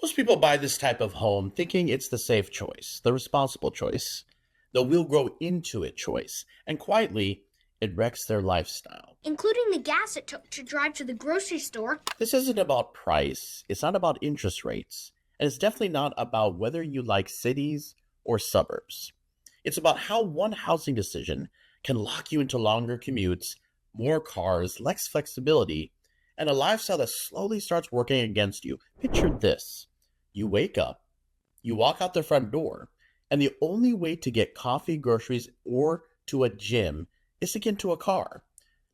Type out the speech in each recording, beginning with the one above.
Most people buy this type of home thinking it's the safe choice, the responsible choice, the we'll grow into it choice, and quietly, it wrecks their lifestyle. Including the gas it took to drive to the grocery store. This isn't about price, it's not about interest rates, and it's definitely not about whether you like cities or suburbs. It's about how one housing decision can lock you into longer commutes, more cars, less flexibility, and a lifestyle that slowly starts working against you. Picture this: you wake up, you walk out the front door, and the only way to get coffee, groceries, or to a gym is to get into a car.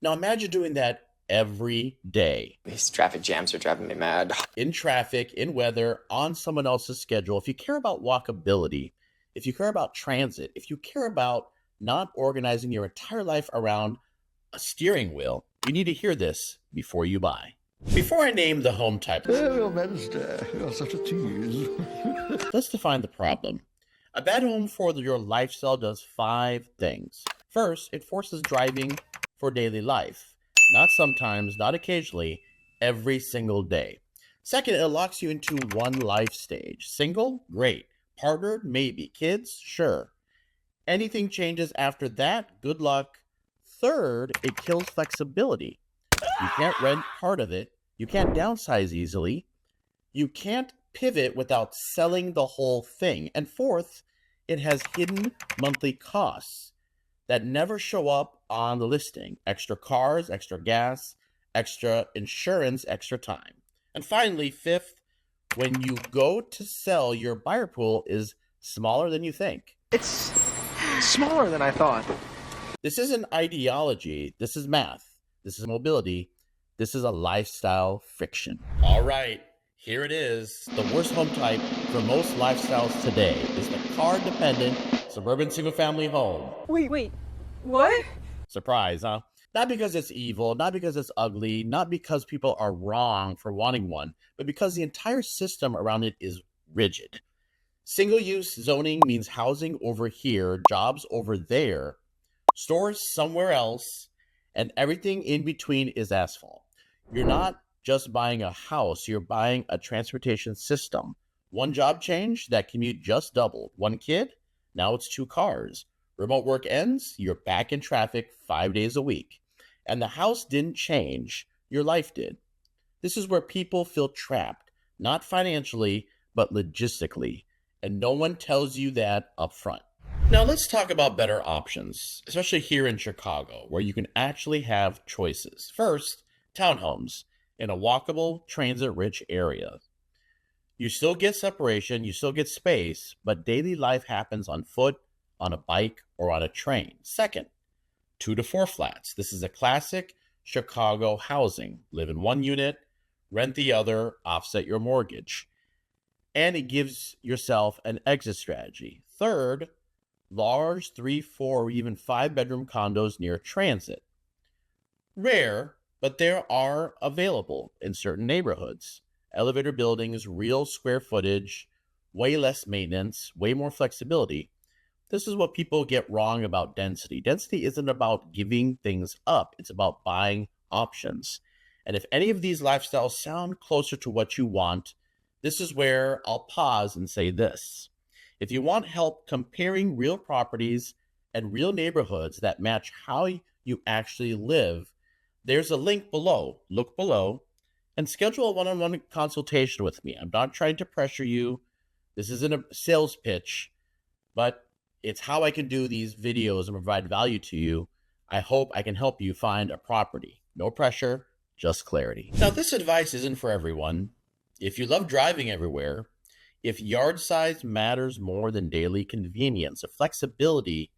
Now imagine doing that every day. These traffic jams are driving me mad. In traffic, in weather, on someone else's schedule. If you care about walkability, if you care about transit, if you care about not organizing your entire life around a steering wheel, you need to hear this before you buy. Before I name the home type, Oh, Wednesday, you're such a tease. let's define the problem. A bad home for your lifestyle does five things. First, it forces driving for daily life. Not sometimes, not occasionally, every single day. Second, it locks you into one life stage. Single? Great. Partnered? Maybe. Kids? Sure. Anything changes after that? Good luck. Third, it kills flexibility. You can't rent part of it. You can't downsize easily. You can't pivot without selling the whole thing. And fourth, it has hidden monthly costs that never show up on the listing: extra cars, extra gas, extra insurance, extra time. And finally, fifth, when you go to sell, your buyer pool is smaller than you think. It's smaller than I thought. This isn't ideology, this is math, this is mobility, this is a lifestyle fiction. All right, here it is. The worst home type for most lifestyles today is the car-dependent suburban single-family home. Wait, what? Surprise, huh? Not because it's evil, not because it's ugly, not because people are wrong for wanting one, but because the entire system around it is rigid. Single-use zoning means housing over here, jobs over there, stores somewhere else, and everything in between is asphalt. You're not just buying a house, you're buying a transportation system. One job change, that commute just doubled. One kid, now it's two cars. Remote work ends, you're back in traffic 5 days a week. And the house didn't change, your life did. This is where people feel trapped, not financially, but logistically. And no one tells you that up front. Now let's talk about better options, especially here in Chicago, where you can actually have choices. First, townhomes in a walkable, transit-rich area. You still get separation, you still get space, but daily life happens on foot, on a bike, or on a train. Second, 2 to 4 flats. This is a classic Chicago housing. Live in one unit, rent the other, offset your mortgage. And it gives yourself an exit strategy. Third, large 3, 4, or even 5 bedroom condos near transit. Rare, but there are available in certain neighborhoods. Elevator buildings, real square footage, way less maintenance, way more flexibility. This is what people get wrong about density. Density isn't about giving things up, it's about buying options. And if any of these lifestyles sound closer to what you want, this is where I'll pause and say this. If you want help comparing real properties and real neighborhoods that match how you actually live, there's a link below. Look below and schedule a one-on-one consultation with me. I'm not trying to pressure you. This isn't a sales pitch, but it's how I can do these videos and provide value to you. I hope I can help you find a property. No pressure, just clarity. Now, this advice isn't for everyone. If you love driving everywhere, if yard size matters more than daily convenience, if flexibility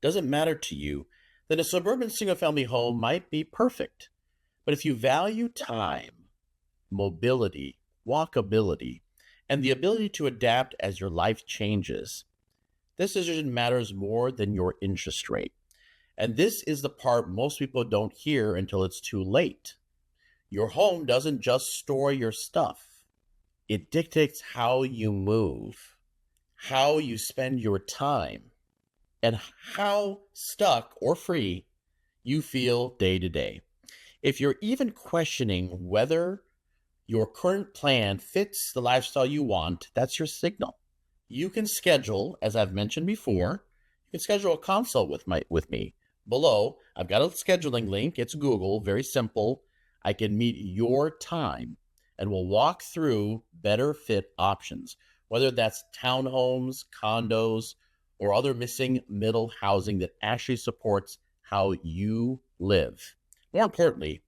doesn't matter to you, then a suburban single-family home might be perfect. But if you value time, mobility, walkability, and the ability to adapt as your life changes, this decision matters more than your interest rate. And this is the part most people don't hear until it's too late. Your home doesn't just store your stuff. It dictates how you move, how you spend your time, and how stuck or free you feel day to day. If you're even questioning whether your current plan fits the lifestyle you want, that's your signal. You can schedule, as I've mentioned before, you can schedule a consult with me. Below, I've got a scheduling link. It's Google, very simple. I can meet your time and we'll walk through better fit options, whether that's townhomes, condos, or other missing middle housing that actually supports how you live. More importantly,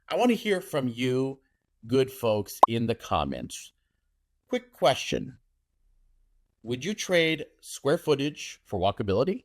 I want to hear from you, good folks, in the comments. Quick question. Would you trade square footage for walkability?